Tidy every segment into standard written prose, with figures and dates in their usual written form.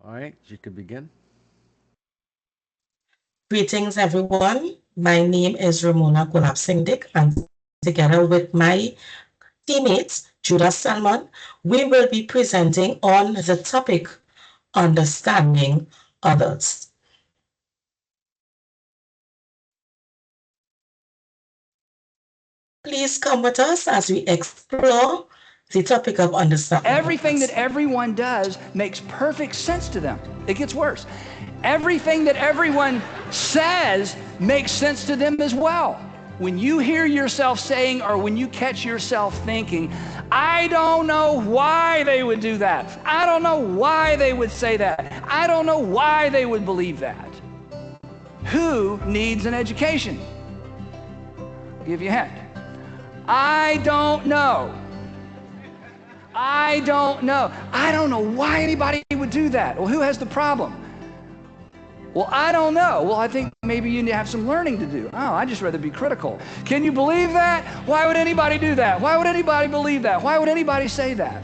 All right, you can begin. Greetings, everyone. My name is Ramona Gulab Singh, and together with my teammates, Judah Salmon, we will be presenting on the topic understanding others. Please come with us as we explore the topic of understanding Everything that others. everyone does makes perfect sense to them. It gets worse. Everything that everyone says makes sense to them as well. When you hear yourself saying, or when you catch yourself thinking, I don't know why they would do that. I don't know why they would say that. I don't know why they would believe that. Who needs an education? I'll give you a hint. I don't know. I don't know. I don't know why anybody would do that. Well, who has the problem? Well, I don't know. Well, I think maybe you need to have some learning to do. Oh, I'd just rather be critical. Can you believe that? Why would anybody do that? Why would anybody believe that? Why would anybody say that?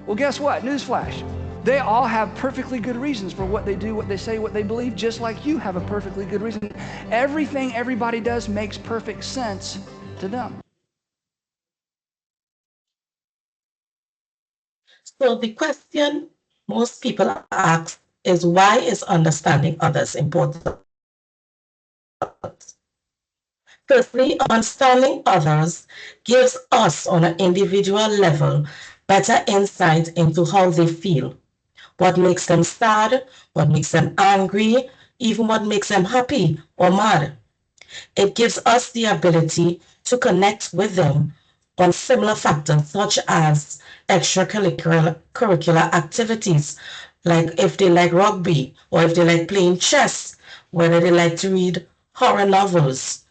Well, guess what? Newsflash. They all have perfectly good reasons for what they do, what they say, what they believe, just like you have a perfectly good reason. Everything everybody does makes perfect sense to them. So, the question most people ask is, why is understanding others important? Firstly, understanding others gives us, on an individual level, better insight into how they feel, what makes them sad, what makes them angry, even what makes them happy or mad. It gives us the ability to connect with them on similar factors such as extracurricular activities, like if they like rugby or if they like playing chess, whether they like to read horror novels,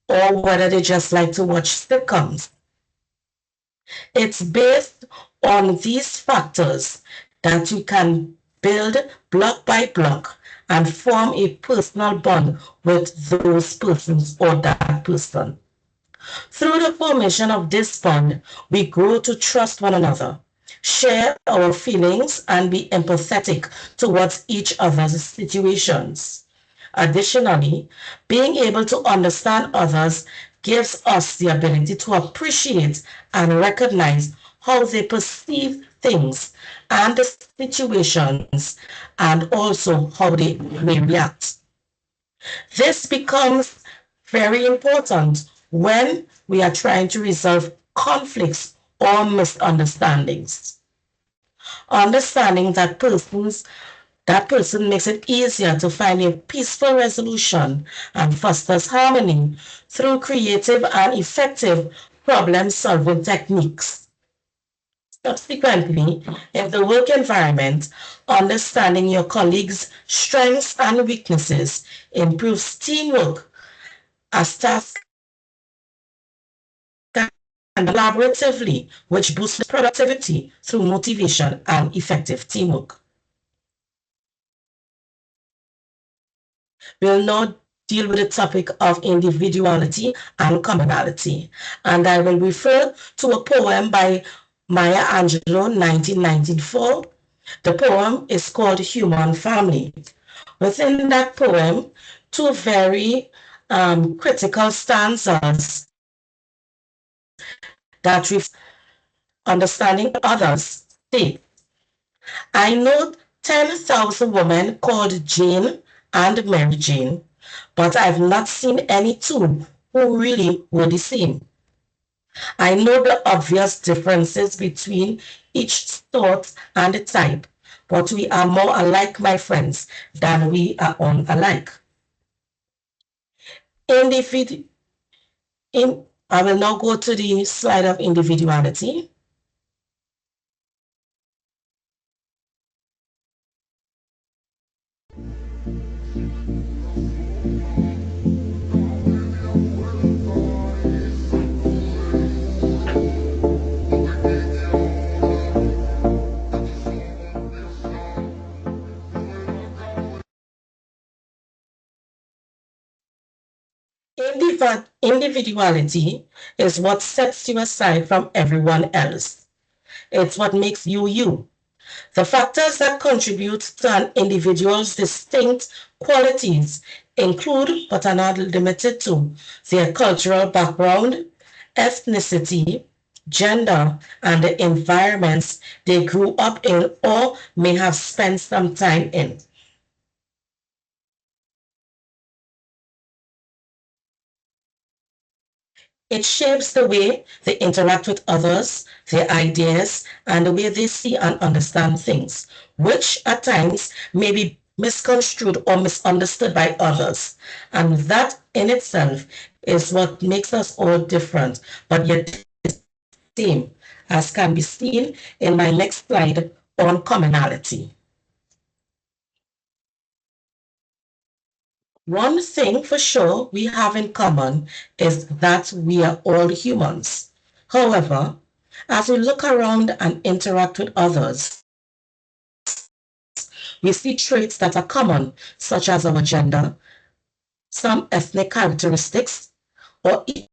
or whether they just like to watch sitcoms. It's based on these factors that you can build block by block and form a personal bond with those persons or that person. Through the formation of this bond, we grow to trust one another, share our feelings, and be empathetic towards each other's situations. Additionally, being able to understand others gives us the ability to appreciate and recognize how they perceive things and the situations, and also how they may react. This becomes very important when we are trying to resolve conflicts or misunderstandings. Understanding that person makes it easier to find a peaceful resolution and fosters harmony through creative and effective problem-solving techniques. Subsequently, in the work environment, understanding your colleagues' strengths and weaknesses improves teamwork as tasks can be collaboratively, which boosts productivity through motivation and effective teamwork. We'll now deal with the topic of individuality and commonality, and I will refer to a poem by Maya Angelou, 1994. The poem is called Human Family. Within that poem, two very critical stanzas that understanding others state, I know 10,000 women called Jane and Mary Jane, but I've not seen any two who really were the same. I know the obvious differences between each sort and type, but we are more alike, my friends, than we are unalike. Individu- I will now go to the slide of individuality. Individuality is what sets you aside from everyone else. It's what makes you you. The factors that contribute to an individual's distinct qualities include, but are not limited to, their cultural background, ethnicity, gender, and the environments they grew up in or may have spent some time in. It shapes the way they interact with others, their ideas, and the way they see and understand things, which at times may be misconstrued or misunderstood by others. And that in itself is what makes us all different, but yet the same, as can be seen in my next slide on commonality. One thing for sure we have in common is that we are all humans. However, as we look around and interact with others, we see traits that are common, such as our gender, some ethnic characteristics, or even.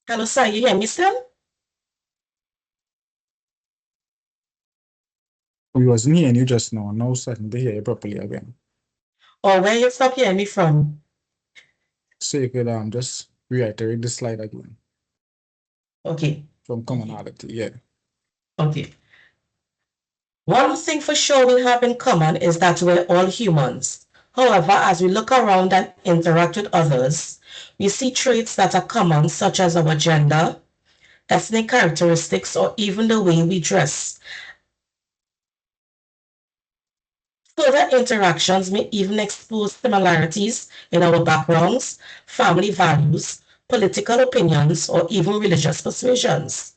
Hello, sir, you hear me still? We wasn't hearing you just now. Now starting to hear you properly again. Or where you stop hearing me from? So you could just reiterate the slide again Okay, from commonality. Yeah. okay. One thing for sure we have in common is that we're all humans. However, as we look around and interact with others, we see traits that are common, such as our gender, ethnic characteristics, or even the way we dress. Further interactions may even expose similarities in our backgrounds, family values, political opinions, or even religious persuasions.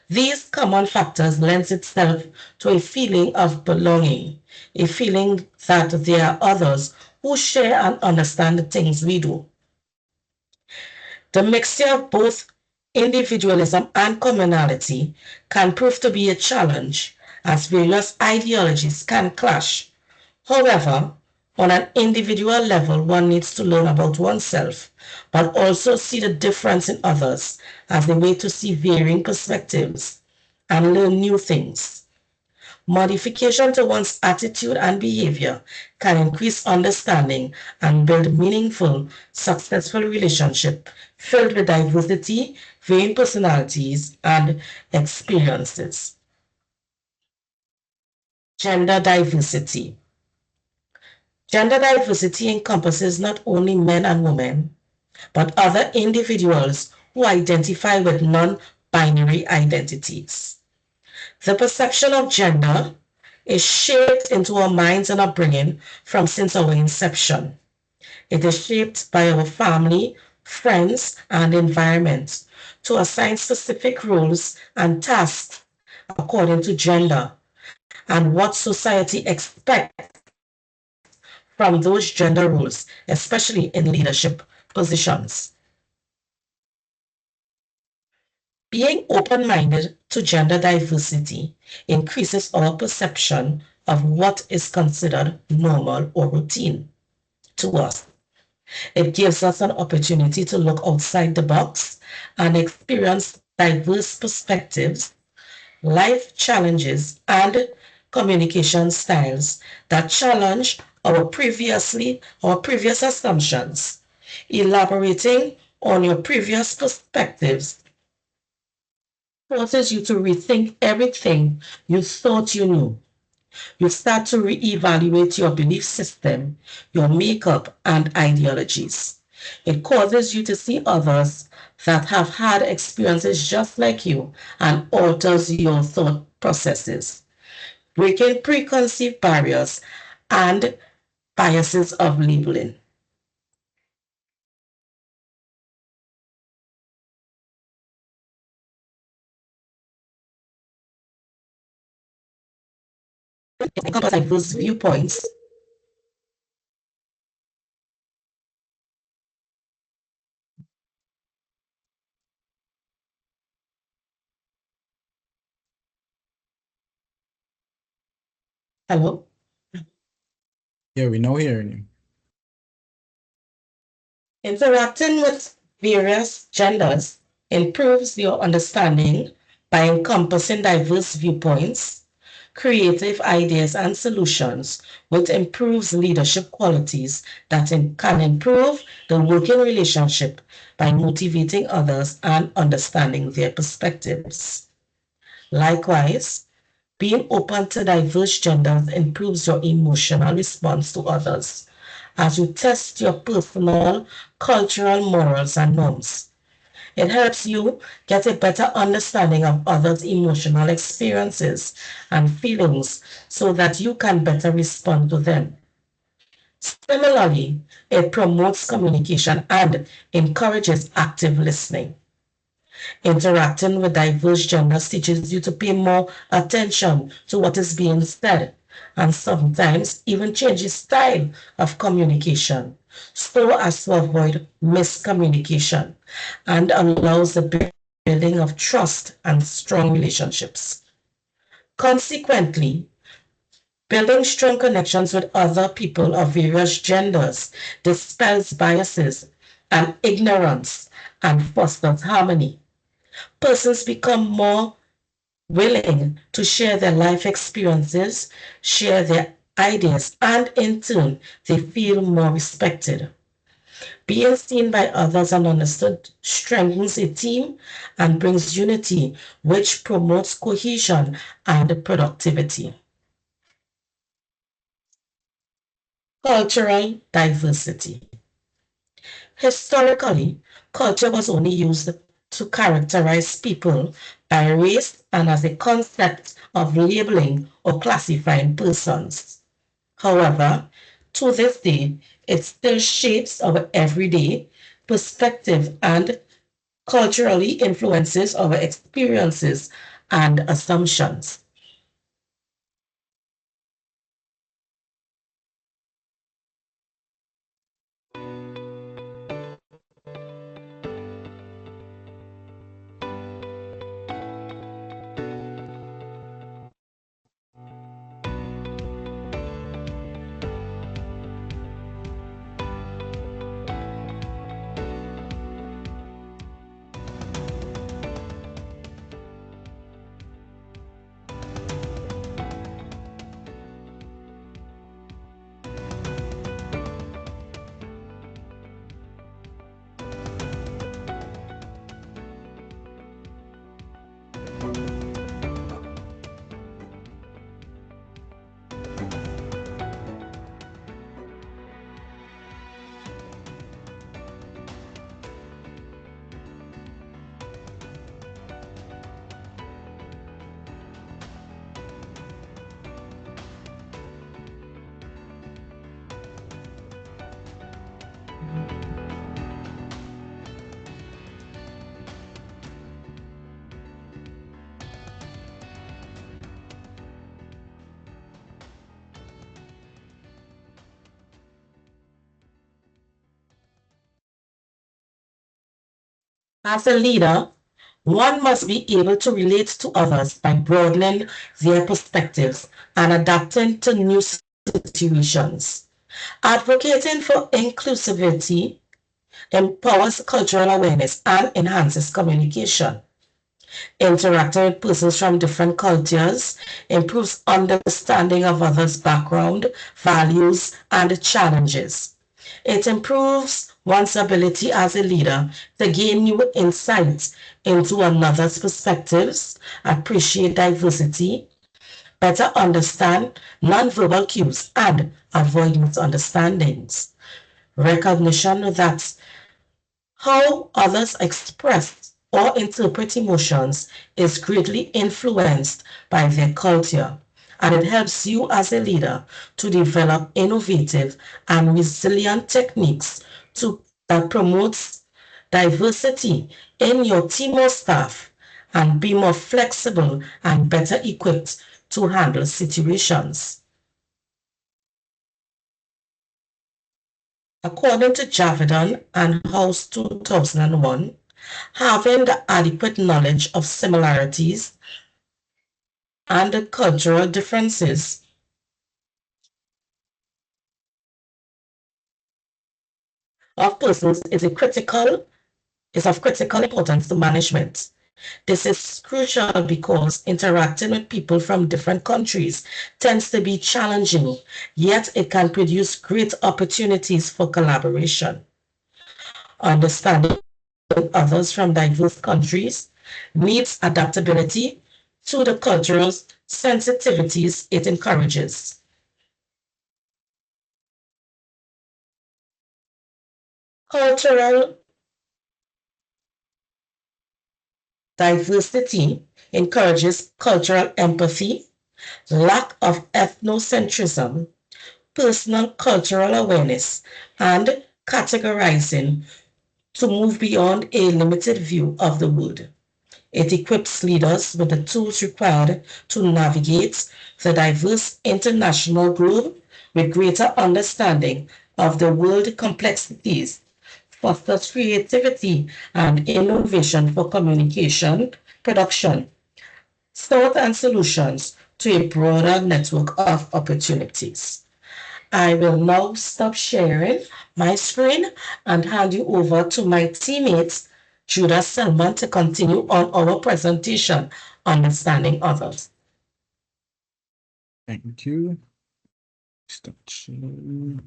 These common factors lends itself to a feeling of belonging, a feeling that there are others who share and understand the things we do. The mixture of both individualism and communality can prove to be a challenge as various ideologies can clash. However, on an individual level, one needs to learn about oneself, but also see the difference in others as a way to see varying perspectives and learn new things. Modification to one's attitude and behavior can increase understanding and build meaningful, successful relationship filled with diversity, varying personalities, and experiences. Gender diversity. Gender diversity encompasses not only men and women, but other individuals who identify with non-binary identities. The perception of gender is shaped into our minds and upbringing from since our inception. It is shaped by our family, friends, and environment to assign specific roles and tasks according to gender and what society expects from those gender roles, especially in leadership positions. Being open-minded to gender diversity increases our perception of what is considered normal or routine to us. It gives us an opportunity to look outside the box and experience diverse perspectives, life challenges, and communication styles that challenge our previous assumptions. Elaborating on your previous perspectives forces you to rethink everything you thought you knew. You start to reevaluate your belief system, your makeup, and ideologies. It causes you to see others that have had experiences just like you and alters your thought processes, breaking preconceived barriers and biases of labeling. It encompasses diverse viewpoints Hello? Yeah, we now hearing you. Interacting with various genders improves your understanding by encompassing diverse viewpoints, creative ideas, and solutions, which improves leadership qualities that can improve the working relationship by motivating others and understanding their perspectives. Likewise, being open to diverse genders improves your emotional response to others as you test your personal, cultural morals and norms. It helps you get a better understanding of others' emotional experiences and feelings so that you can better respond to them. Similarly, it promotes communication and encourages active listening. Interacting with diverse genders teaches you to pay more attention to what is being said and sometimes even change the style of communication so as to avoid miscommunication and allows the building of trust and strong relationships. Consequently, building strong connections with other people of various genders dispels biases and ignorance and fosters harmony. Persons become more willing to share their life experiences, share their ideas, and in turn, they feel more respected. Being seen by others and understood strengthens a team and brings unity, which promotes cohesion and productivity. Cultural diversity. Historically, culture was only used to characterize people by race and as a concept of labeling or classifying persons. However, to this day, it still shapes our everyday perspective and culturally influences our experiences and assumptions. As a leader, one must be able to relate to others by broadening their perspectives and adapting to new situations. Advocating for inclusivity empowers cultural awareness and enhances communication. Interacting with persons from different cultures improves understanding of others' background, values, and challenges. It improves one's ability as a leader to gain new insights into another's perspectives, appreciate diversity, better understand nonverbal cues, and avoid misunderstandings. Recognition that how others express or interpret emotions is greatly influenced by their culture, and it helps you as a leader to develop innovative and resilient techniques that promotes diversity in your team or staff and be more flexible and better equipped to handle situations. According to Javidan and House 2001, having the adequate knowledge of similarities and the cultural differences of persons is of critical importance to management. This is crucial because interacting with people from different countries tends to be challenging, yet it can produce great opportunities for collaboration. Understanding others from diverse countries needs adaptability to the cultural sensitivities it encourages. Cultural diversity encourages cultural empathy, lack of ethnocentrism, personal cultural awareness, and categorizing to move beyond a limited view of the world. It equips leaders with the tools required to navigate the diverse international globe with greater understanding of the world complexities, fosters creativity and innovation for communication, production, thought and solutions to a broader network of opportunities. I will now stop sharing my screen and hand you over to my teammate, Judah Selman, to continue on our presentation, Understanding Others. Thank you. Stop sharing.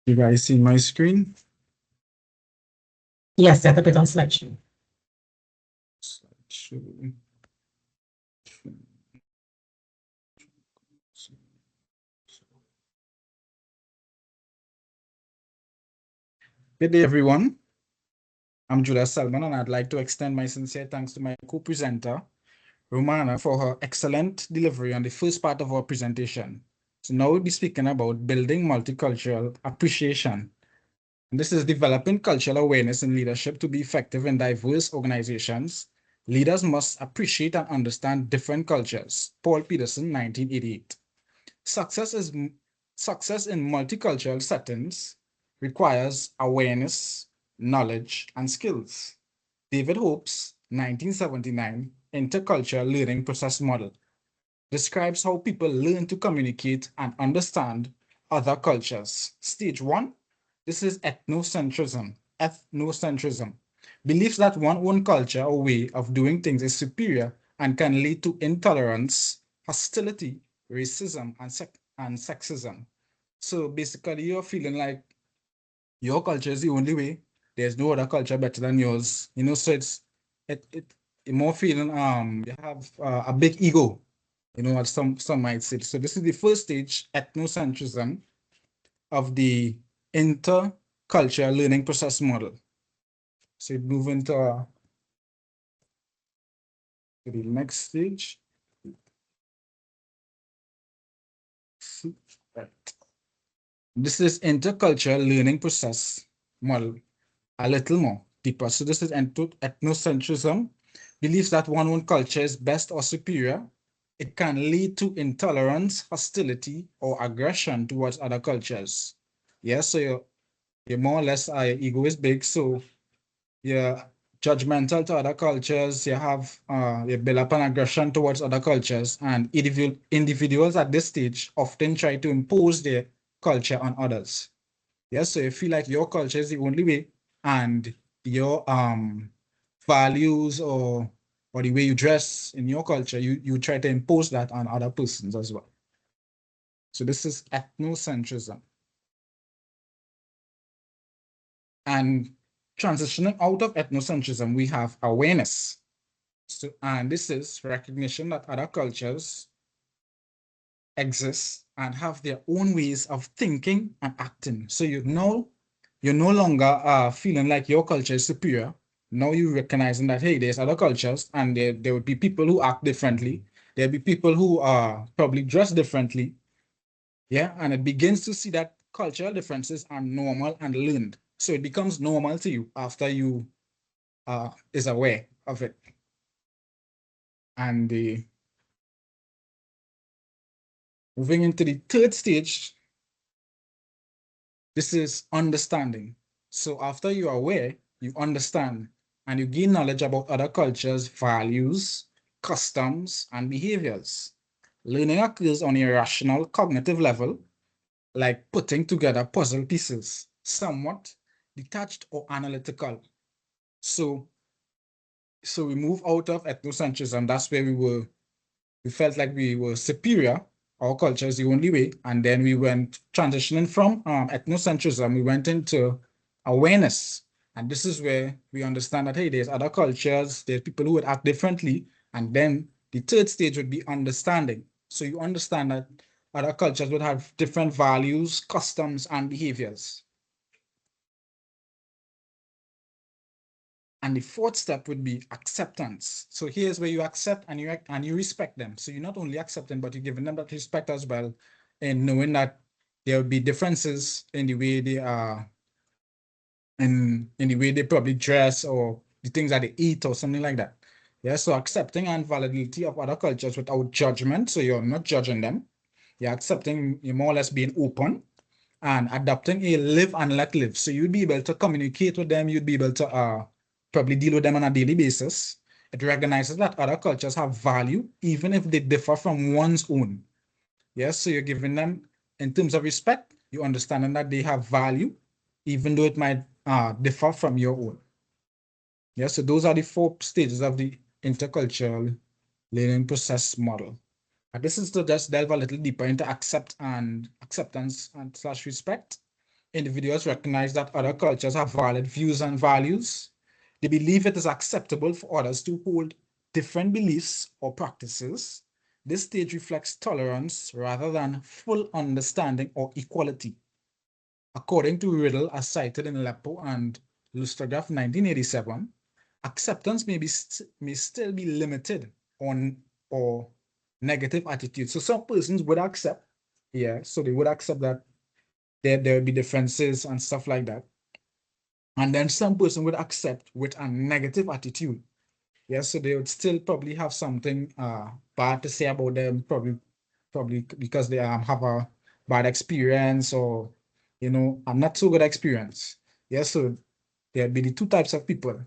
You guys see my screen? Yes, that's a bit on slideshow. Slideshow. Good day, everyone. I'm Judah Salman, and I'd like to extend my sincere thanks to my co-presenter, Romana, for her excellent delivery on the first part of our presentation. So now we'll be speaking about building multicultural appreciation. And this is developing cultural awareness and leadership to be effective in diverse organizations. Leaders must appreciate and understand different cultures. Paul Peterson, 1988. Success in multicultural settings requires awareness, knowledge, and skills. David Hope's 1979 intercultural learning process model describes how people learn to communicate and understand other cultures. Stage 1, this is ethnocentrism. Ethnocentrism believes that one own culture or way of doing things is superior and can lead to intolerance, hostility, racism, and sexism. So basically, you're feeling like your culture is the only way. There's no other culture better than yours. So it more feeling you have a big ego, as some might say. So this is the first stage, ethnocentrism, of the intercultural learning process model. So move into the next stage. Right. This is intercultural learning process model, a little more deeper. So this is ethnocentrism, believes that one own culture is best or superior. It can lead to intolerance, hostility, or aggression towards other cultures. Yes, so you're more or less, your ego is big, so you're judgmental to other cultures. You build up an aggression towards other cultures, and individuals at this stage often try to impose their culture on others. Yes, so you feel like your culture is the only way, and your values or the way you dress in your culture, you try to impose that on other persons as well. So this is ethnocentrism. And transitioning out of ethnocentrism, we have awareness. So, and this is recognition that other cultures exist and have their own ways of thinking and acting. So you're no longer feeling like your culture is superior. Now you're recognizing that, hey, there's other cultures, and there would be people who act differently. There'll be people who probably dress differently. Yeah, and it begins to see that cultural differences are normal and learned. So it becomes normal to you after you is aware of it. And moving into the third stage, this is understanding. So after you're aware, you understand and you gain knowledge about other cultures, values, customs, and behaviors. Learning occurs on a rational cognitive level, like putting together puzzle pieces, somewhat detached or analytical. So, so we move out of ethnocentrism. That's where we felt like we were superior. Our culture is the only way. And then we went transitioning from ethnocentrism, we went into awareness. And this is where we understand that, hey, there's other cultures, there's people who would act differently. And then the third stage would be understanding. So you understand that other cultures would have different values, customs, and behaviors. And the fourth step would be acceptance. So here's where you accept and you respect them. So you're not only accepting, but you're giving them that respect as well, and knowing that there will be differences in the way they are, in the way they probably dress or the things that they eat or something like that. Yeah, so accepting and validity of other cultures without judgment. So you're not judging them. You're accepting, you're more or less being open and adopting a live and let live. So you'd be able to communicate with them. You'd be able to probably deal with them on a daily basis. It recognizes that other cultures have value, even if they differ from one's own. Yes, so you're giving them, in terms of respect, you understanding that they have value, even though it might differ from your own. Yes, so those are the 4 stages of the intercultural learning process model. And this is to just delve a little deeper into acceptance and slash respect. Individuals recognize that other cultures have valid views and values. They believe it is acceptable for others to hold different beliefs or practices. This stage reflects tolerance rather than full understanding or equality. According to Riddle, as cited in Aleppo and Lustrograph 1987, acceptance may still be limited on or negative attitude. So some persons would accept, yeah, so they would accept that there will be differences and stuff like that. And then some person would accept with a negative attitude. Yes, so they would still probably have something bad to say about them, probably because they have a bad experience or a not so good experience. Yes, so there'd be the 2 types of people.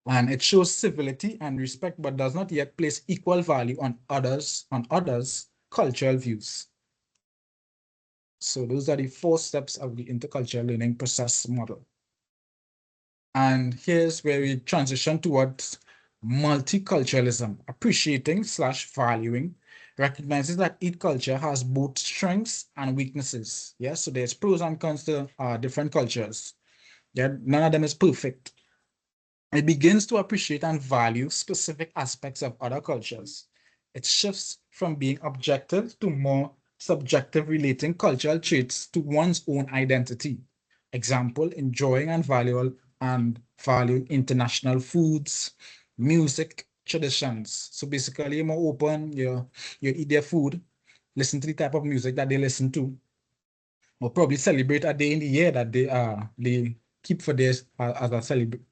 And it shows civility and respect, but does not yet place equal value on others' cultural views. So those are the 4 steps of the intercultural learning process model. And here's where we transition towards multiculturalism, appreciating slash valuing, recognizes that each culture has both strengths and weaknesses. Yeah, so there's pros and cons to different cultures. Yeah, none of them is perfect. It begins to appreciate and value specific aspects of other cultures. It shifts from being objective to more subjective, relating cultural traits to one's own identity. Example, enjoying and valuing international foods, music, traditions. So basically, you're more open, you eat their food, listen to the type of music that they listen to, or probably celebrate a day in the year that they keep for this as a celebration,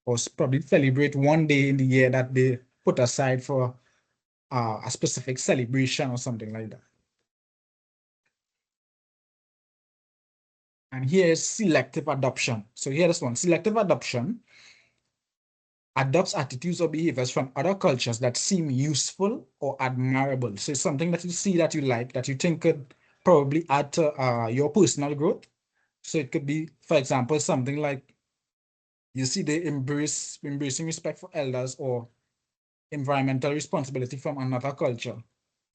or probably celebrate one day in the year that they put aside for a specific celebration or something like that. And here is selective adoption. So here is one. Selective adoption adopts attitudes or behaviors from other cultures that seem useful or admirable. So it's something that you see that you like, that you think could probably add to your personal growth. So it could be, for example, something like you see they embracing respect for elders or environmental responsibility from another culture.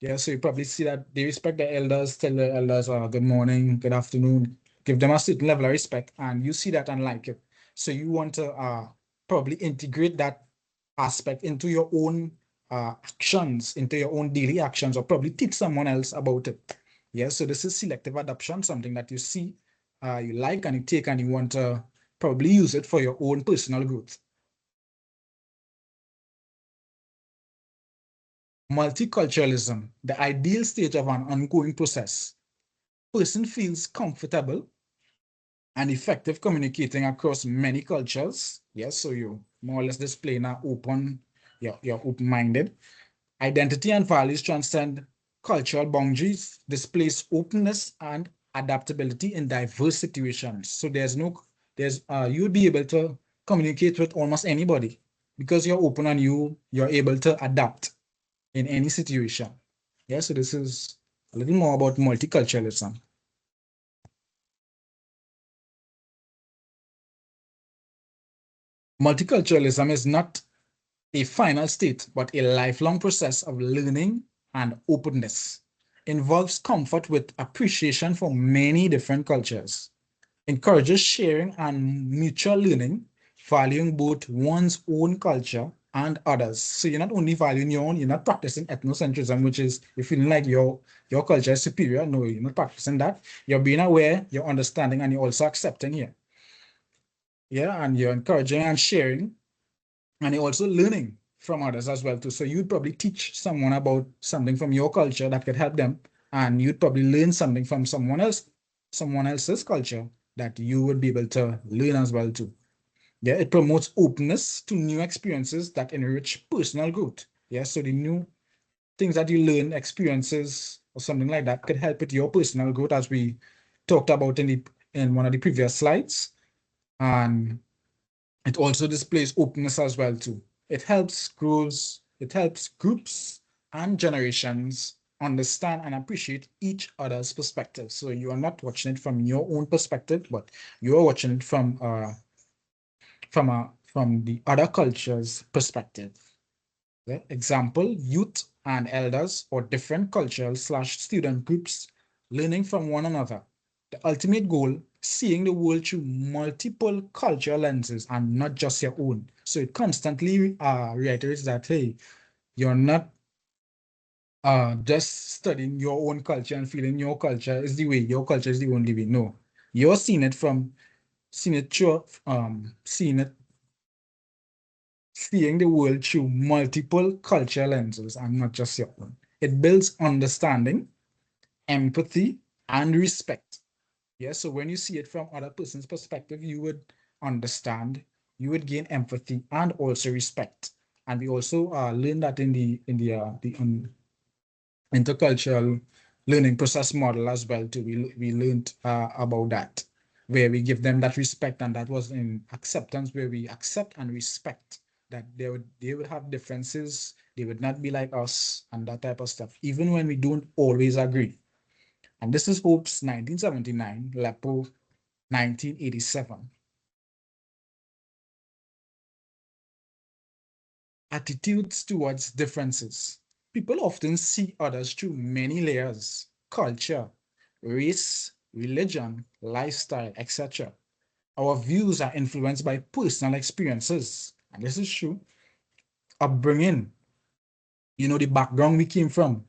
Yeah, so you probably see that they respect the elders, tell the elders, good morning, good afternoon, give them a certain level of respect, and you see that and like it. So you want to probably integrate that aspect into your own actions, into your own daily actions, or probably teach someone else about it. Yeah, so this is selective adoption, something that you see, you like, and you take, and you want to probably use it for your own personal growth. Multiculturalism, the ideal stage of an ongoing process. Person feels comfortable and effective communicating across many cultures. Yes, so you more or less displaying a open, you're open-minded. Identity and values transcend cultural boundaries, displays openness and adaptability in diverse situations. So you'd be able to communicate with almost anybody. because you're open and you're able to adapt in any situation. Yeah, so this is a little more about multiculturalism. Multiculturalism is not a final state, but a lifelong process of learning and openness. Involves comfort with appreciation for many different cultures, encourages sharing and mutual learning, valuing both one's own culture and others. So you're not only valuing your own, you're not practicing ethnocentrism, which is you feeling like your culture is superior. No, you're not practicing that. You're being aware, you're understanding, and you're also accepting here. Yeah, and you're encouraging and sharing, and you're also learning from others as well too. So you'd probably teach someone about something from your culture that could help them, and you'd probably learn something from someone else's culture that you would be able to learn as well too. Yeah, it promotes openness to new experiences that enrich personal growth. Yeah, so the new things that you learn, experiences or something like that could help with your personal growth, as we talked about in one of the previous slides. And it also displays openness as well too. It helps groups and generations understand and appreciate each other's perspective. So you are not watching it from your own perspective, but you are watching it from the other culture's perspective. Yeah? Example, youth and elders or different cultural/student groups learning from one another. The ultimate goal, seeing the world through multiple cultural lenses and not just your own. So it constantly reiterates that, hey, you're not just studying your own culture and feeling your culture is the way, your culture is the only way. No, you're seeing it through, seeing the world through multiple cultural lenses and not just your own. It builds understanding, empathy, and respect. Yeah, so when you see it from other person's perspective, you would understand, you would gain empathy and also respect. And we also learned that in the intercultural learning process model as well too. We learned about that, where we give them that respect, and that was in acceptance, where we accept and respect that they would have differences, they would not be like us, and that type of stuff, even when we don't always agree. And this is Hope's 1979, Lepo 1987. Attitudes towards differences. People often see others through many layers: culture, race, religion, lifestyle, etc. Our views are influenced by personal experiences, and this is true. Upbringing, the background we came from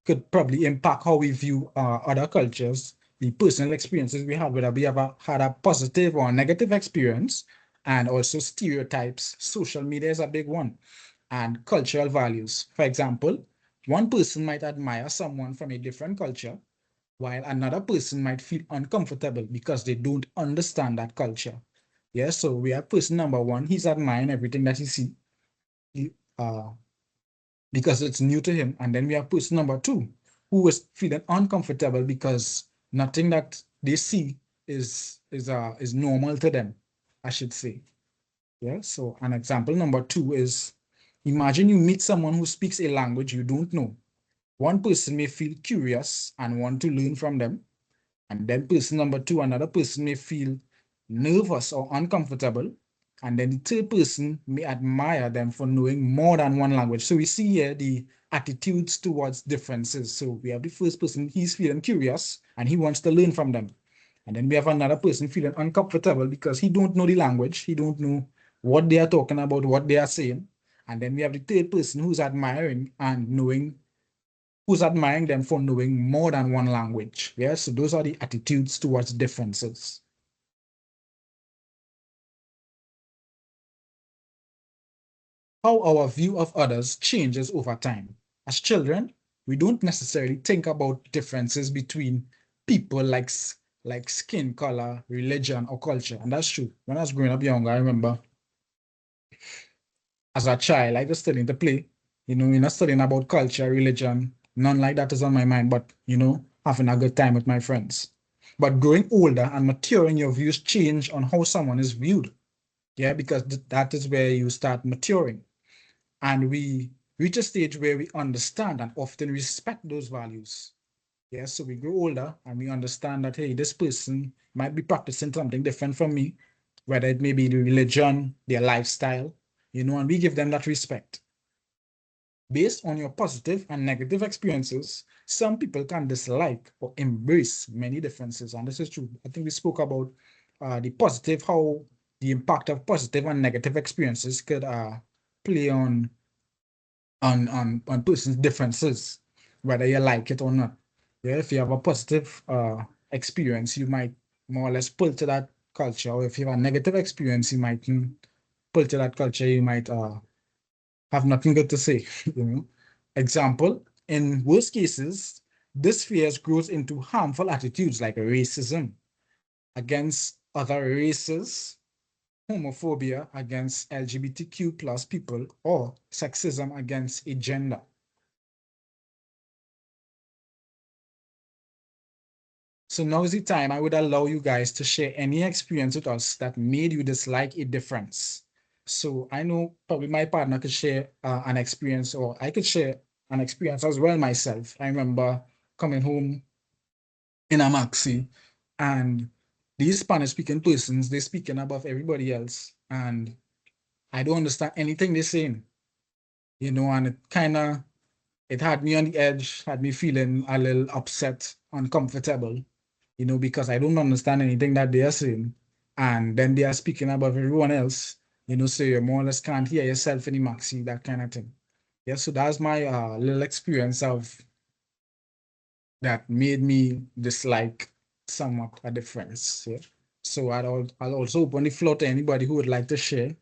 could probably impact how we view other cultures, the personal experiences we had, whether we ever had a positive or a negative experience, and also stereotypes. Social media is a big one, and cultural values. For example, one person might admire someone from a different culture, while another person might feel uncomfortable because they don't understand that culture. Yeah, so we have person number one, he's admiring everything that he see, uh, because it's new to him. And then we have person number two, who is feeling uncomfortable because nothing that they see is normal to them, I should say. Yeah, so an example number two is, imagine you meet someone who speaks a language you don't know. One person may feel curious and want to learn from them. And then person number two, another person may feel nervous or uncomfortable. And then the third person may admire them for knowing more than one language. So we see here the attitudes towards differences. So we have the first person, he's feeling curious and he wants to learn from them. And then we have another person feeling uncomfortable because he don't know the language. He don't know what they are talking about, what they are saying. And then we have the third person who's admiring them for knowing more than one language. Yeah, so those are the attitudes towards differences. How our view of others changes over time. As children, we don't necessarily think about differences between people like skin color, religion, or culture. And that's true. When I was growing up younger, I remember as a child, I was studying to play. We're not studying about culture, religion, none like that is on my mind, but having a good time with my friends. But growing older and maturing, your views change on how someone is viewed. Yeah, because that is where you start maturing. And we reach a stage where we understand and often respect those values. Yeah, so we grow older and we understand that, hey, this person might be practicing something different from me, whether it may be the religion, their lifestyle, and we give them that respect. Based on your positive and negative experiences, some people can dislike or embrace many differences. And this is true. I think we spoke about the positive, how the impact of positive and negative experiences could play on person's differences, whether you like it or not. Yeah, if you have a positive experience, you might more or less pull to that culture. Or if you have a negative experience, you might pull to that culture. You might have nothing good to say. Example, in worst cases, this fear grows into harmful attitudes like racism against other races, homophobia against LGBTQ plus people, or sexism against a gender. So now is the time I would allow you guys to share any experience with us that made you dislike a difference. So I know probably my partner could share an experience, or I could share an experience as well myself. I remember coming home in a maxi, and these Spanish speaking persons, they're speaking above everybody else. And I don't understand anything they're saying, and it had me on the edge, had me feeling a little upset, uncomfortable, because I don't understand anything that they are saying. And then they are speaking above everyone else, so you more or less can't hear yourself in the maxi, that kind of thing. Yeah, so that's my little experience of that made me dislike somewhat a difference. Yeah. So I'll also open the floor to anybody who would like to share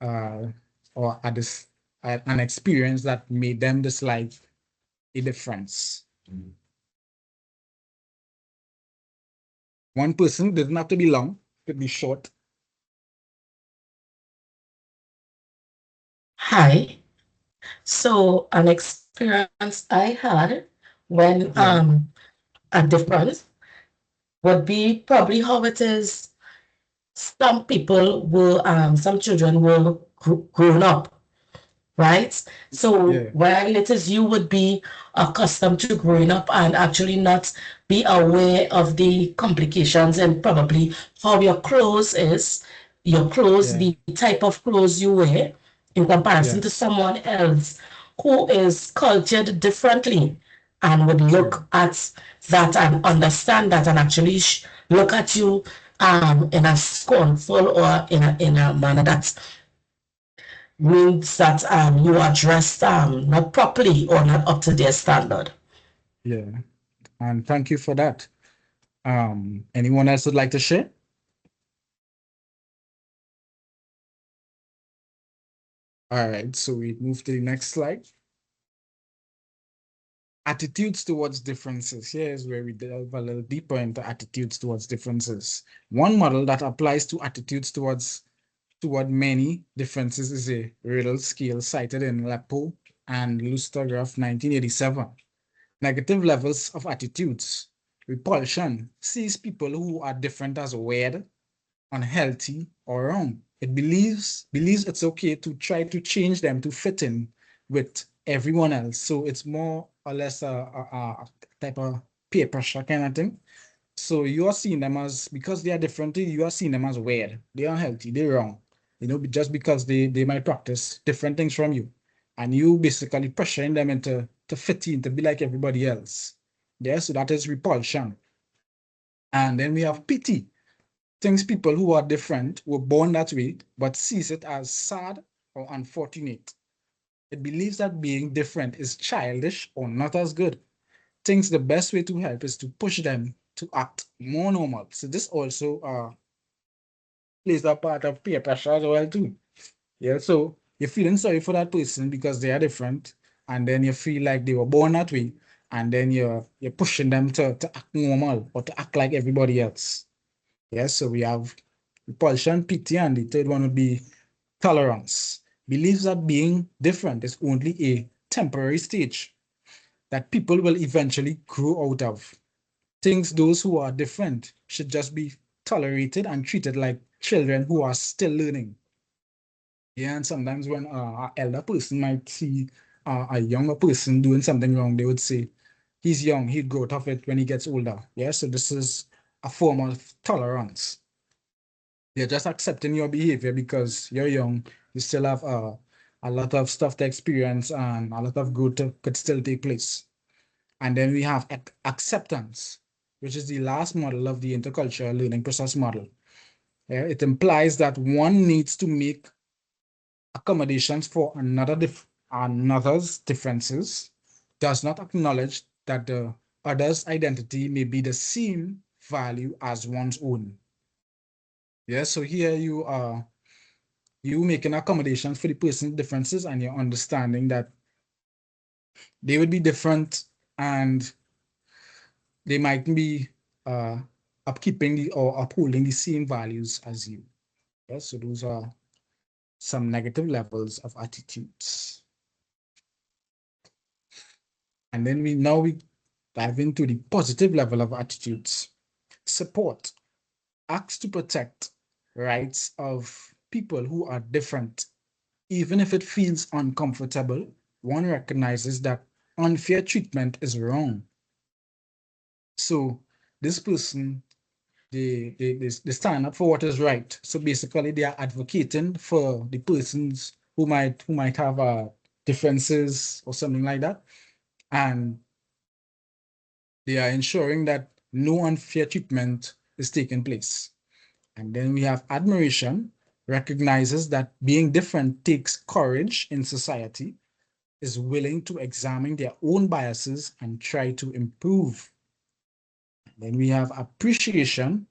uh, or an experience that made them dislike a difference. One person doesn't have to be long, could be short. Hi. So an experience I had when Yeah, a difference would be probably how it is. Some children were grown up, right? So yeah, while it is you would be accustomed to growing up and actually not be aware of the complications and probably how your clothes, yeah, the type of clothes you wear in comparison to yes, someone else who is cultured differently and would true. look at that and understand that and actually look at you in a scornful or in a manner that means that you are dressed not properly or not up to their standard. Yeah, and thank you for that. Anyone else would like to share? All right, so we move to the next slide. Attitudes towards differences. Here's where we delve a little deeper into attitudes towards differences. One model that applies to attitudes toward many differences is a Riddle scale cited in Lepo and Lustergraph 1987. Negative levels of attitudes. Repulsion sees people who are different as weird, unhealthy, or wrong. It believes it's okay to try to change them to fit in with everyone else. So it's more or less a type of peer pressure kind of thing. So you are seeing them as, because they are different, you are seeing them as weird, they're unhealthy, they're wrong. Just because they might practice different things from you. And you basically pressuring them into to fit in, to be like everybody else. Yeah, so that is repulsion. And then we have pity. Things people who are different were born that way, but sees it as sad or unfortunate. It believes that being different is childish or not as good. Thinks the best way to help is to push them to act more normal. So this also plays a part of peer pressure as well too. Yeah, so you're feeling sorry for that person because they are different, and then you feel like they were born that way, and then you're pushing them to act normal or to act like everybody else. Yes, so we have repulsion, pity, and the third one would be tolerance. Believes that being different is only a temporary stage that people will eventually grow out of. Thinks those who are different should just be tolerated and treated like children who are still learning. Yeah, and sometimes when an elder person might see a younger person doing something wrong, they would say, he's young, he'd grow out of it when he gets older. Yeah, so this is a form of tolerance. They're just accepting your behavior because you're young, you still have a lot of stuff to experience and a lot of growth could still take place. And then we have acceptance, which is the last model of the intercultural learning process model. Yeah, it implies that one needs to make accommodations for another's differences, does not acknowledge that the other's identity may be the same value as one's own. Yeah, so here you are, you making accommodations for the person's differences and you're understanding that they would be different and they might be uh, upkeeping or upholding the same values as you. Yeah, so those are some negative levels of attitudes. And then we dive into the positive level of attitudes. Support acts to protect rights of people who are different. Even if it feels uncomfortable, one recognizes that unfair treatment is wrong. So this person, they stand up for what is right. So basically they are advocating for the persons who might have differences or something like that. And they are ensuring that no unfair treatment is taking place. And then we have admiration, recognizes that being different takes courage in society, is willing to examine their own biases and try to improve. Then we have appreciation,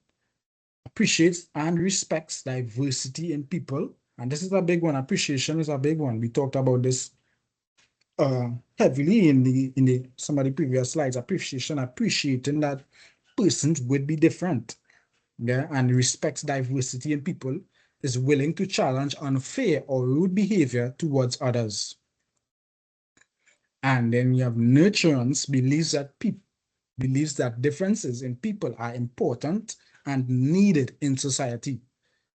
appreciates and respects diversity in people. And this is a big one. Appreciation is a big one. We talked about this heavily in the some of the previous slides. Appreciation, appreciating that persons would be different, yeah, and respects diversity in people, is willing to challenge unfair or rude behavior towards others. And then you have nurturance, believes that differences in people are important and needed in society,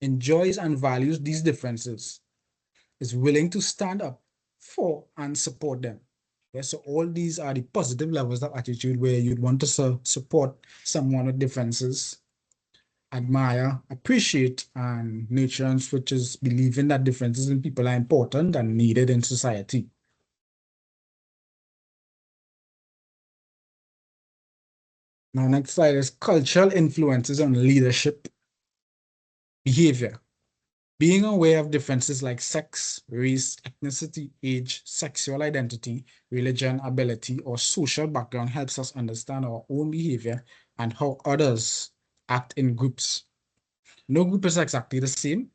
enjoys and values these differences, is willing to stand up for and support them. Yeah, so all these are the positive levels of attitude where you'd want to support someone with differences, admire, appreciate, and nurturance, which is believing that differences in people are important and needed in society. Now, next slide is cultural influences on leadership behavior. Being aware of differences like sex, race, ethnicity, age, sexual identity, religion, ability, or social background helps us understand our own behavior and how others act in groups. No group is exactly the same.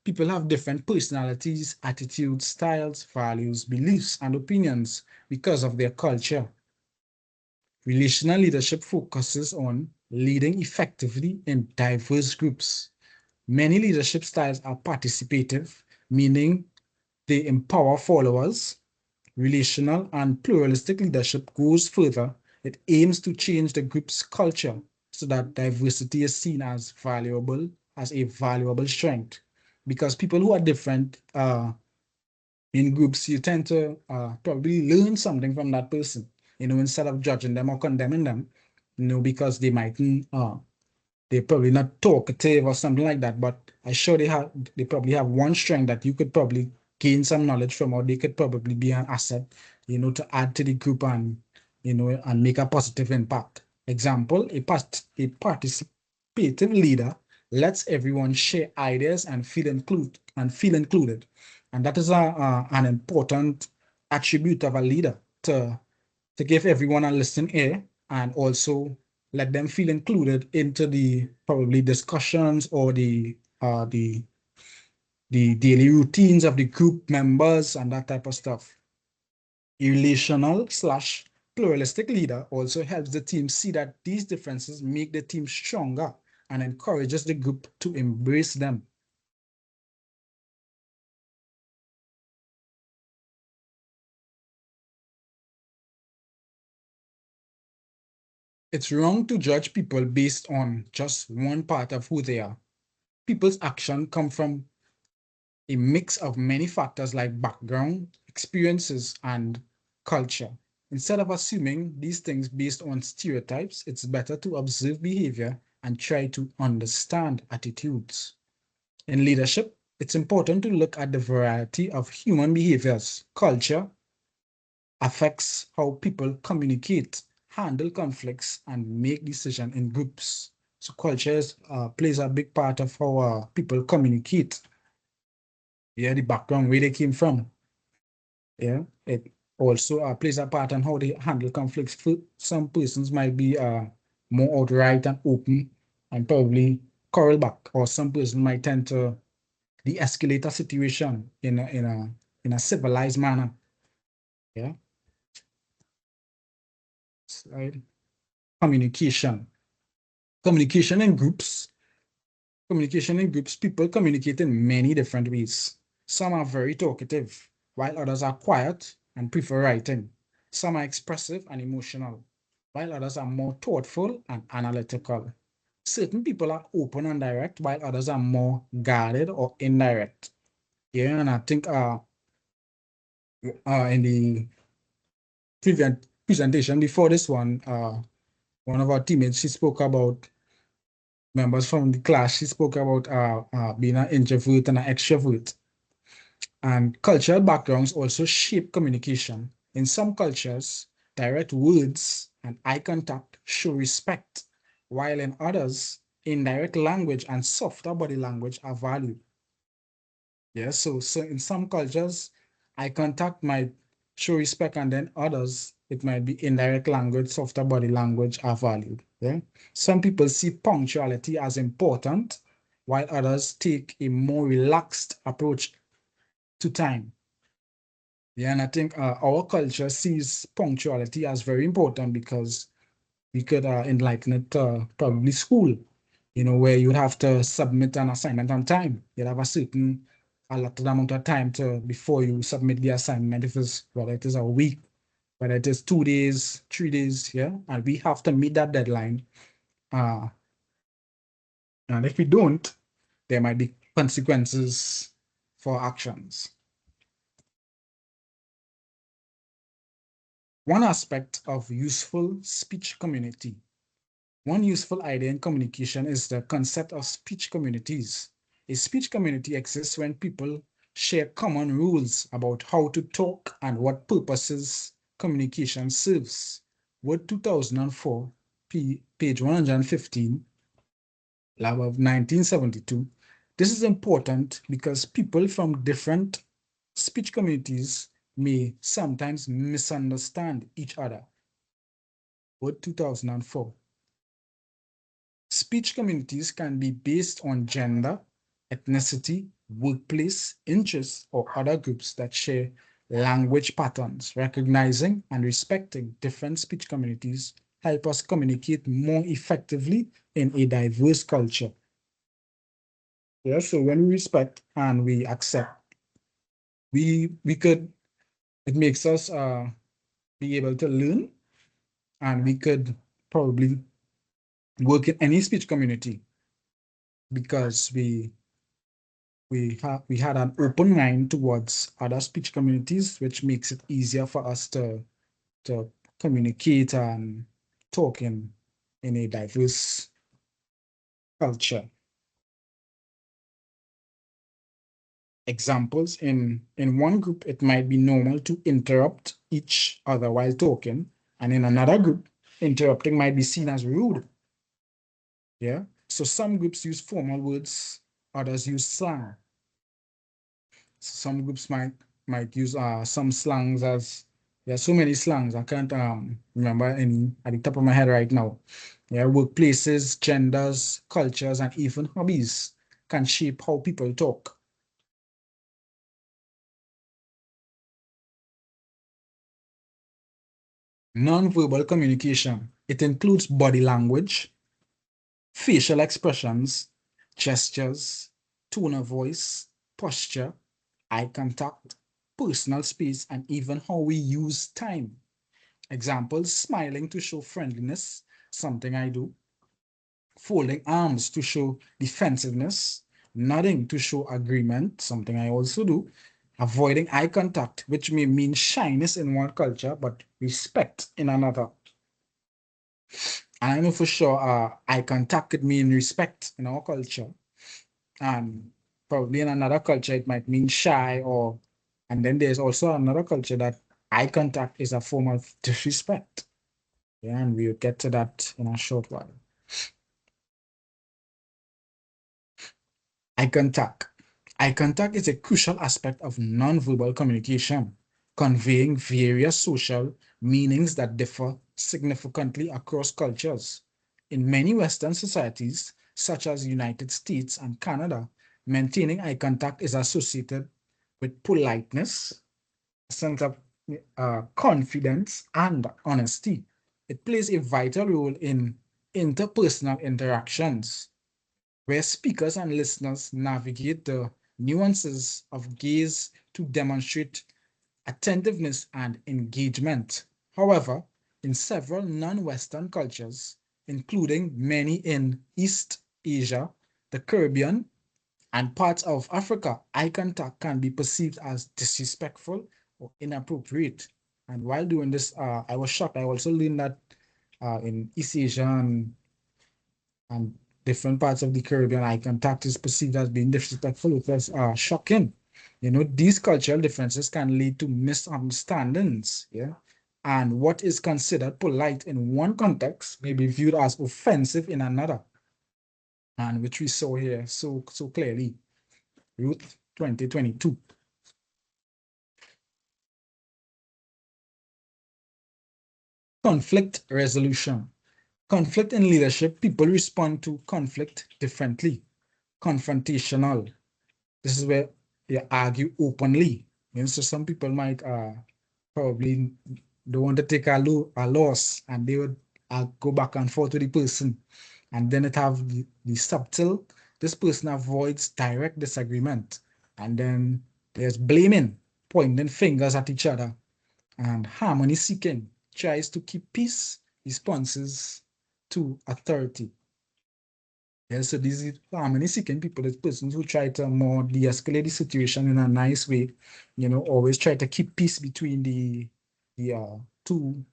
People have different personalities, attitudes, styles, values, beliefs, and opinions because of their culture. Relational leadership focuses on leading effectively in diverse groups. Many leadership styles are participative, meaning they empower followers. Relational and pluralistic leadership goes further. It aims to change the group's culture so that diversity is seen as a valuable strength. Because people who are different in groups, you tend to probably learn something from that person, instead of judging them or condemning them, because they're probably not talkative or something like that, but I sure they probably have one strength that you could probably gain some knowledge from, or they could probably be an asset, to add to the group and, and make a positive impact. Example, a participative leader lets everyone share ideas and feel included. And that is an important attribute of a leader to give everyone a listening ear and also let them feel included into the probably discussions or the daily routines of the group members and that type of stuff. A relational/pluralistic leader also helps the team see that these differences make the team stronger and encourages the group to embrace them. It's wrong to judge people based on just one part of who they are. People's action come from a mix of many factors like background, experiences, and culture. Instead of assuming these things based on stereotypes, it's better to observe behavior and try to understand attitudes. In leadership, it's important to look at the variety of human behaviors. Culture affects how people communicate, handle conflicts, and make decisions in groups. So culture plays a big part of how people communicate. Yeah, the background where they came from. Yeah, it also plays a part on how they handle conflicts. Some persons might be more outright and open and probably quarrel back, or some person might tend to de-escalate a situation in a civilized manner. Yeah, right. Communication. Communication in groups. Communication in groups, people communicate in many different ways. Some are very talkative, while others are quiet and prefer writing. Some are expressive and emotional, while others are more thoughtful and analytical. Certain people are open and direct, while others are more guarded or indirect. Yeah, and I think in the presentation before this one of our teammates, she spoke about members from the class, she spoke about being an introvert and an extrovert. And cultural backgrounds also shape communication. In some cultures, direct words and eye contact show respect, while in others, indirect language and softer body language are valued. Yeah, so in some cultures, eye contact might show respect, and then others, it might be indirect language, softer body language are valued. Yeah. Some people see punctuality as important, while others take a more relaxed approach to time. Yeah, and I think our culture sees punctuality as very important because we could enlighten it probably school, where you'd have to submit an assignment on time. You'd have a certain allotted amount of time to before you submit the assignment, if it's whether it is a week, whether it is 2 days, 3 days, yeah, and we have to meet that deadline. Uh, and if we don't, there might be consequences for actions. One aspect of useful speech community. One useful idea in communication is the concept of speech communities. A speech community exists when people share common rules about how to talk and what purposes communication serves. Word 2004, page 115, lab of 1972. This is important because people from different speech communities may sometimes misunderstand each other. Word 2004. Speech communities can be based on gender, ethnicity, workplace, interests, or other groups that share language patterns. Recognizing and respecting different speech communities help us communicate more effectively in a diverse culture. Yeah, so when we respect and we accept, it makes us be able to learn, and we could probably work in any speech community because we had an open mind towards other speech communities, which makes it easier for us to communicate and talk in a diverse culture. Examples, in one group, it might be normal to interrupt each other while talking, and in another group, interrupting might be seen as rude. Yeah. So some groups use formal words, others use slang. Some groups might use some slangs as there are so many slangs. I can't remember any at the top of my head right now. Yeah, workplaces, genders, cultures, and even hobbies can shape how people talk. Non-verbal communication. It includes body language, facial expressions, gestures, tone of voice, posture, eye contact, personal space, and even how we use time. Examples, smiling to show friendliness, something I do. Folding arms to show defensiveness, nodding to show agreement, something I also do, avoiding eye contact, which may mean shyness in one culture, but respect in another. And I know for sure eye contact could mean respect in our culture. And probably in another culture, it might mean shy and then there's also another culture that eye contact is a form of disrespect. Yeah, and we'll get to that in a short while. Eye contact. Eye contact is a crucial aspect of nonverbal communication, conveying various social meanings that differ significantly across cultures. In many Western societies, such as the United States and Canada, maintaining eye contact is associated with politeness, a sense of confidence, and honesty. It plays a vital role in interpersonal interactions where speakers and listeners navigate the nuances of gaze to demonstrate attentiveness and engagement. However, in several non-Western cultures, including many in East Asia, the Caribbean, and parts of Africa, eye contact can be perceived as disrespectful or inappropriate. And while doing this, I was shocked. I also learned that in East Asia and different parts of the Caribbean, eye contact is perceived as being disrespectful, which was shocking. You know, these cultural differences can lead to misunderstandings. Yeah. And what is considered polite in one context may be viewed as offensive in another. And which we saw here so clearly. Ruth 2022. Conflict resolution. Conflict in leadership, people respond to conflict differently. Confrontational. This is where you argue openly. You know, so some people might probably don't want to take a loss and they would go back and forth with the person. And then it have the subtle, this person avoids direct disagreement. And then there's blaming, pointing fingers at each other, and harmony seeking tries to keep peace responses to authority. Yeah, so these harmony seeking people is persons who try to more de-escalate the situation in a nice way, you know, always try to keep peace between the two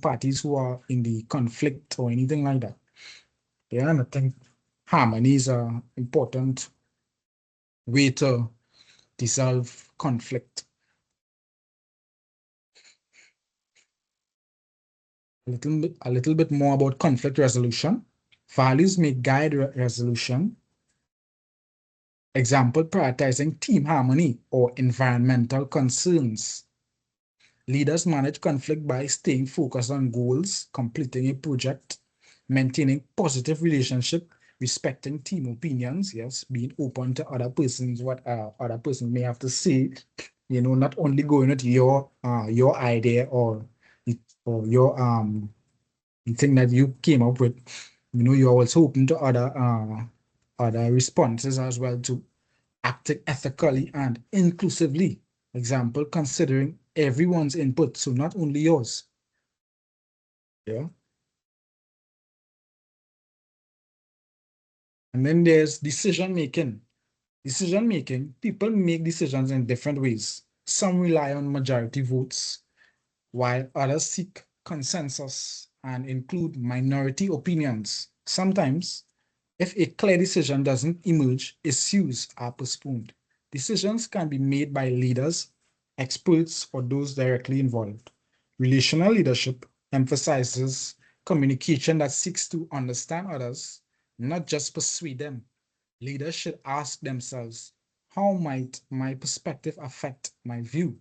parties who are in the conflict or anything like that. Yeah, and I think harmony is an important way to dissolve conflict. A little bit more about conflict resolution. Values may guide resolution. Example, prioritizing team harmony or environmental concerns. Leaders manage conflict by staying focused on goals, completing a project, maintaining positive relationship, respecting team opinions, yes, being open to other persons, what other person may have to say, you know, not only going with your idea or your the thing that you came up with, you know, you're also open to other responses as well, to acting ethically and inclusively. Example, considering everyone's input, so not only yours. Yeah. And then there's decision making. Decision making, people make decisions in different ways. Some rely on majority votes, while others seek consensus and include minority opinions. Sometimes, if a clear decision doesn't emerge, issues are postponed. Decisions can be made by leaders, experts, or those directly involved. Relational leadership emphasizes communication that seeks to understand others, not just persuade them. Leaders should ask themselves, how might my perspective affect my view?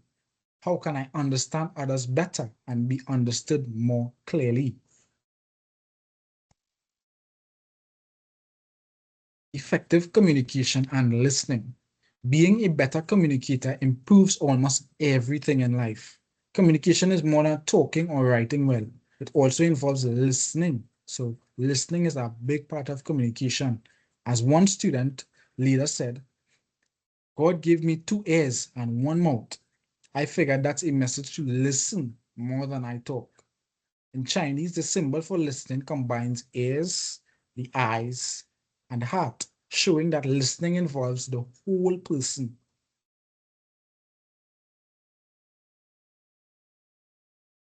How can I understand others better and be understood more clearly? Effective communication and listening. Being a better communicator improves almost everything in life. Communication is more than talking or writing well. It also involves listening. So listening is a big part of communication. As one student leader said, God gave me 2 ears and 1 mouth. I figured that's a message to listen more than I talk. In Chinese, the symbol for listening combines ears, the eyes, and the heart. showing that listening involves the whole person.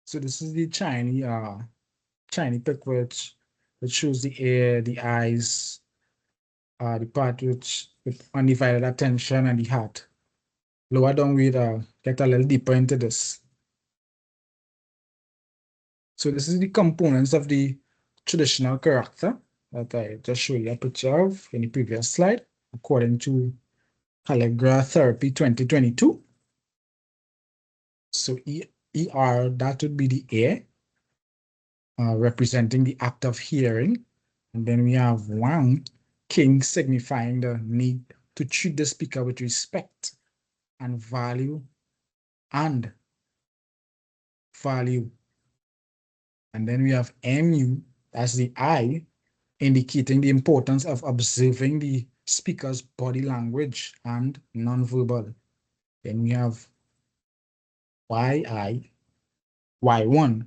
So this is the Chinese pic which shows the ear, the eyes, the part which with undivided attention, and the heart. Lower down, we get a little deeper into this. So this is the components of the traditional character that I just showed you a picture of in the previous slide, according to Calligraph Therapy 2022. So ER, that would be the ear, representing the act of hearing. And then we have Wang, king, signifying the need to treat the speaker with respect and value and value. And then we have MU, that's the eye, indicating the importance of observing the speaker's body language and nonverbal. Then we have YI, Y1,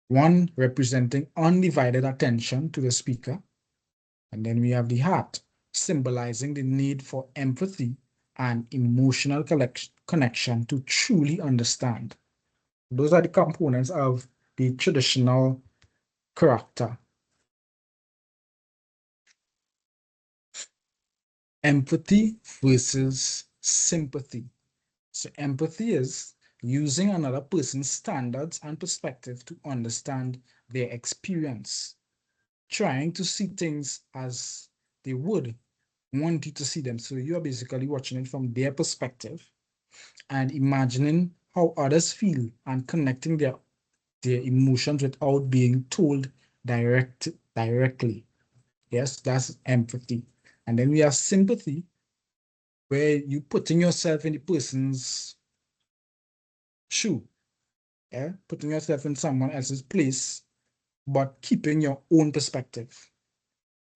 one representing undivided attention to the speaker. And then we have the heart, symbolizing the need for empathy and emotional connection to truly understand. Those are the components of the traditional character. Empathy versus sympathy. So empathy is using another person's standards and perspective to understand their experience, trying to see things as they would want you to see them. So you're basically watching it from their perspective and imagining how others feel and connecting their emotions without being told directly. Yes, that's empathy. And then we have sympathy, where you putting yourself in the person's shoe, yeah, putting yourself in someone else's place, but keeping your own perspective.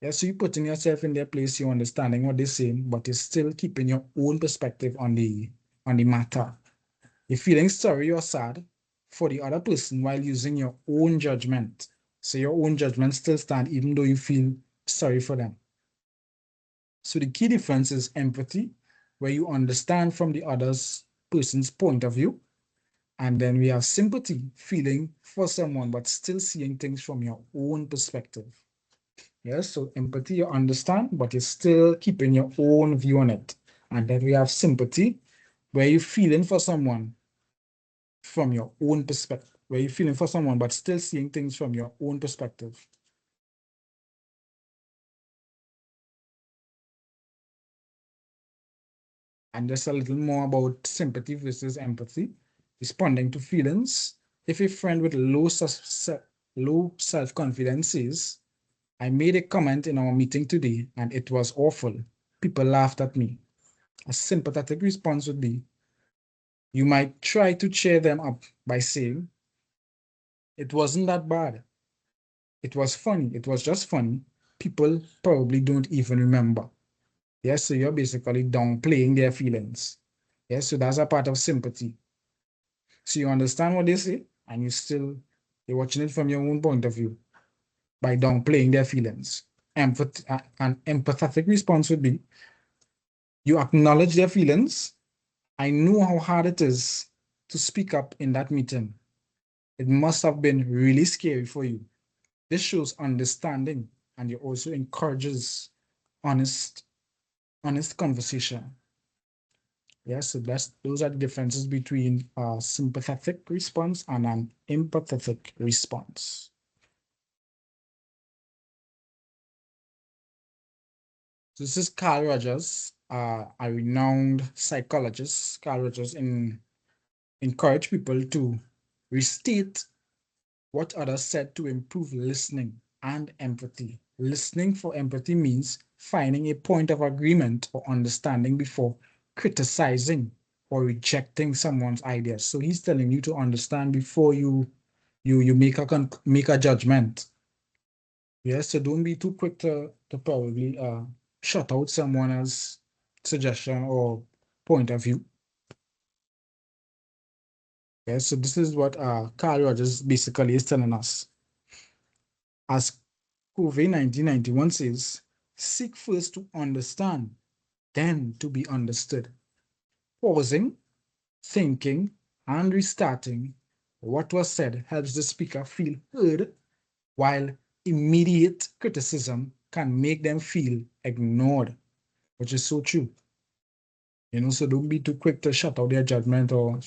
Yeah, so you're putting yourself in their place, you're understanding what they're saying, but you're still keeping your own perspective on the matter. You're feeling sorry or sad for the other person while using your own judgment. So your own judgment still stand even though you feel sorry for them. So the key difference is empathy, where you understand from the other person's point of view. And then we have sympathy, feeling for someone, but still seeing things from your own perspective. Yes, so empathy, you understand, but you're still keeping your own view on it. And then we have sympathy, where you're feeling for someone from your own perspective, where you're feeling for someone, but still seeing things from your own perspective. And just a little more about sympathy versus empathy. Responding to feelings. If a friend with low self-confidence says, I made a comment in our meeting today and it was awful, people laughed at me, a sympathetic response would be, you might try to cheer them up by saying, it wasn't that bad. It was funny. It was just funny. People probably don't even remember. Yes, so you're basically downplaying their feelings. Yes, so that's a part of sympathy. So you understand what they say, and you're watching it from your own point of view by downplaying their feelings. An empathetic response would be, you acknowledge their feelings. I know how hard it is to speak up in that meeting. It must have been really scary for you. This shows understanding, and it also encourages honest conversation. Yes, so those are the differences between a sympathetic response and an empathetic response. So this is Carl Rogers, a renowned psychologist. Carl Rogers encourage people to restate what others said to improve listening and empathy. Listening for empathy means finding a point of agreement or understanding before criticizing or rejecting someone's ideas. So he's telling you to understand before you make a judgment. Yes, so don't be too quick to probably shut out someone else's suggestion or point of view. Yes, so this is what Carl Rogers basically is telling us. As Covey 1991 says, Seek first to understand, then to be understood. Pausing, thinking, and restarting what was said helps the speaker feel heard, while immediate criticism can make them feel ignored, which is so true. So don't be too quick to shut out their judgment, or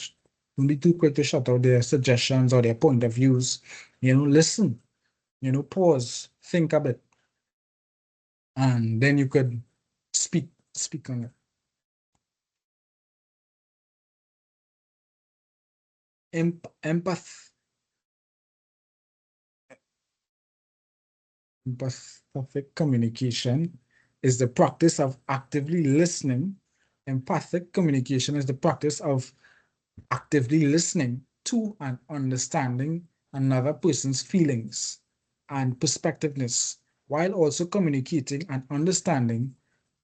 don't be too quick to shut out their suggestions or their point of views. Listen, pause, think a bit, and then you could speak on it. Empath Empathic communication is the practice of actively listening. Empathic communication is the practice of actively listening to and understanding another person's feelings and perspectiveness, while also communicating and understanding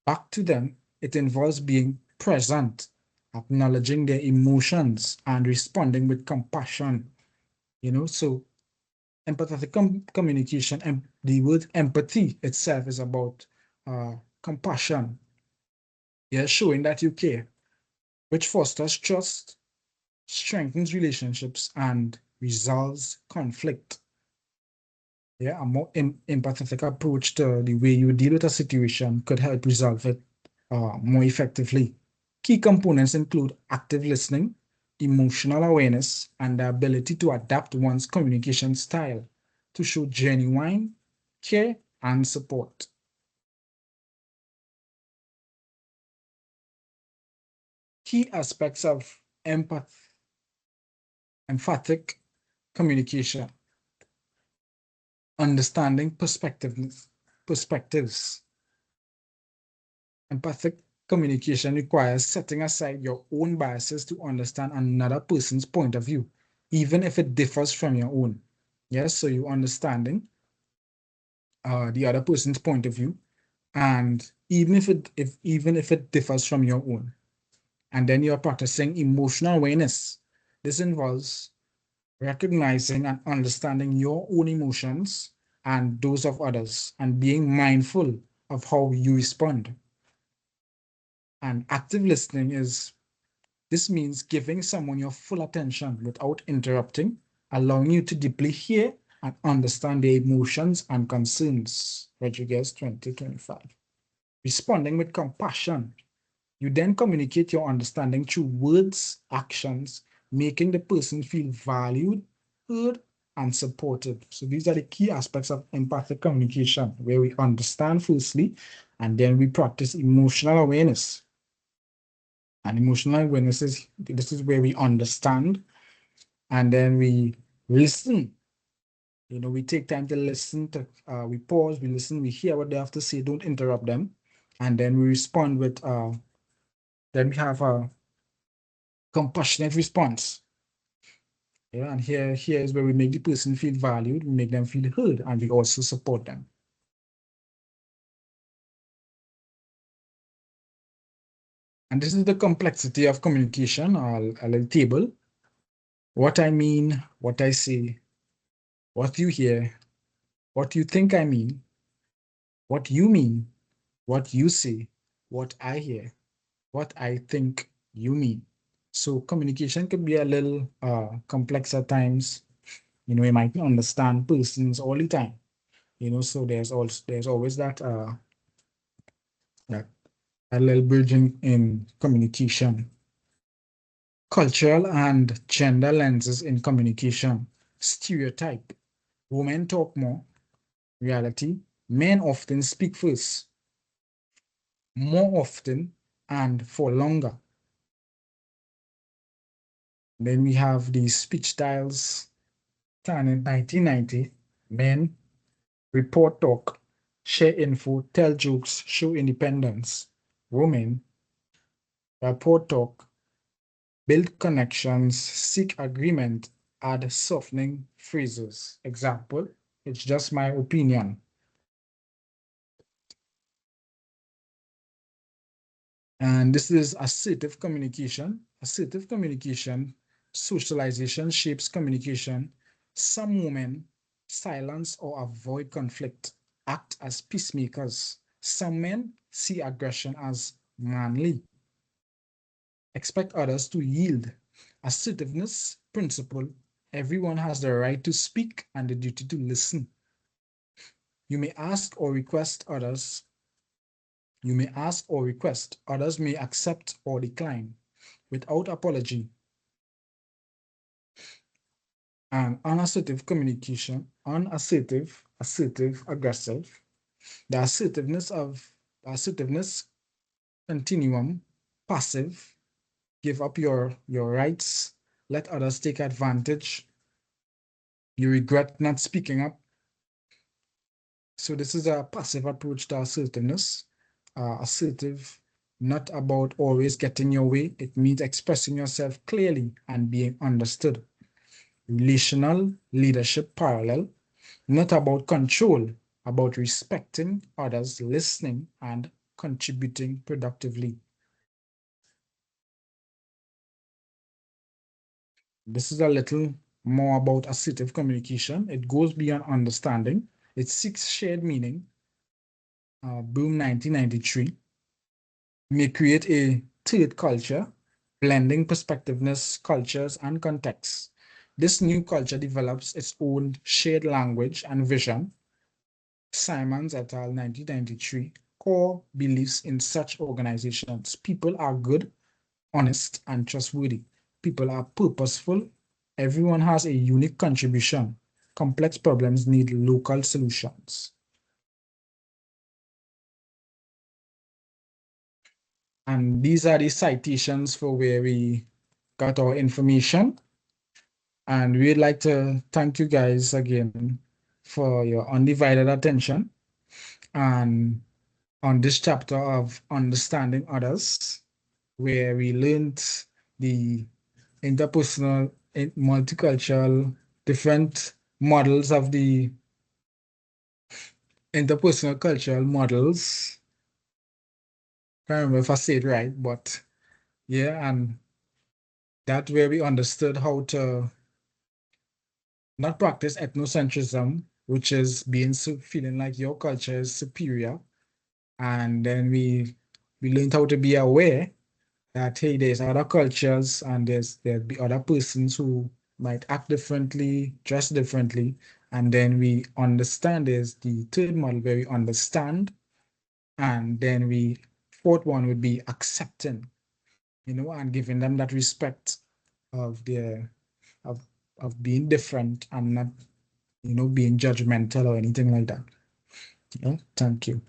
back to them. It involves being present, acknowledging their emotions, and responding with compassion. So empathetic communication, and the word empathy itself is about compassion. Yeah, showing that you care, which fosters trust, strengthens relationships, and resolves conflict. Yeah, a more empathetic approach to the way you deal with a situation could help resolve it more effectively. Key components include active listening, emotional awareness, and the ability to adapt one's communication style to show genuine care and support. Key aspects of emphatic communication: understanding perspectives. Empathic communication requires setting aside your own biases to understand another person's point of view, even if it differs from your own. Yes, so you understanding the other person's point of view, and even if it differs from your own. And then you're practicing emotional awareness. This involves recognizing and understanding your own emotions and those of others, and being mindful of how you respond. And active listening this means giving someone your full attention without interrupting, allowing you to deeply hear and understand their emotions and concerns. Rodriguez 2025. Responding with compassion. You then communicate your understanding through words, actions, making the person feel valued, heard, and supported. So these are the key aspects of empathic communication, where we understand firstly, and then we practice emotional awareness. And emotional awareness this is where we understand, and then we listen. We take time to listen, we pause, we listen, we hear what they have to say, don't interrupt them. And then we respond with, then we have a compassionate response. Yeah, and here is where we make the person feel valued, we make them feel heard, and we also support them. And this is the complexity of communication, a little table. What I mean, what I say, what you hear, what you think I mean, what you mean, what you say, what I hear, what I think you mean. So communication can be a little complex at times. You might not understand persons all the time. So there's always that a little bridging in communication. Cultural and gender lenses in communication. Stereotype. Women talk more. Reality. Men often speak first, more often, and for longer. Then we have the speech styles. In 1990, men report talk, share info, tell jokes, show independence. Women report talk, build connections, seek agreement, add softening phrases. Example, it's just my opinion. And this is assertive communication. Assertive communication, socialization shapes communication. Some women silence or avoid conflict, act as peacemakers, Some men see aggression as manly, expect others to yield. Assertiveness principle: everyone has the right to speak and the duty to listen. You may ask or request others. You may ask or request. Others may accept or decline without apology. And unassertive communication, assertive, aggressive. The assertiveness continuum: passive, give up your rights, let others take advantage, you regret not speaking up. So this is a passive approach to assertiveness. Assertive, not about always getting your way. It means expressing yourself clearly and being understood. Relational leadership parallel, not about control, about respecting others, listening, and contributing productively. This is a little more about assertive communication. It goes beyond understanding. It seeks shared meaning. Boom 1993 may create a third culture, blending perspectiveness, cultures, and contexts. This new culture develops its own shared language and vision. Simons et al. 1993, core beliefs in such organizations: people are good, honest, and trustworthy. People are purposeful. Everyone has a unique contribution. Complex problems need local solutions. And these are the citations for where we got our information. And we'd like to thank you guys again for your undivided attention. And on this chapter of Understanding Others, where we learned the interpersonal, multicultural, different models of the interpersonal cultural models. Can't remember if I say it right, but yeah, and that where we understood how to not practice ethnocentrism, which is feeling like your culture is superior. And then we learned how to be aware that, hey, there's other cultures and there'll be other persons who might act differently, dress differently. And then we understand is the third model where we understand. And then fourth one would be accepting, and giving them that respect of their of being different and not, being judgmental or anything like that. Thank you.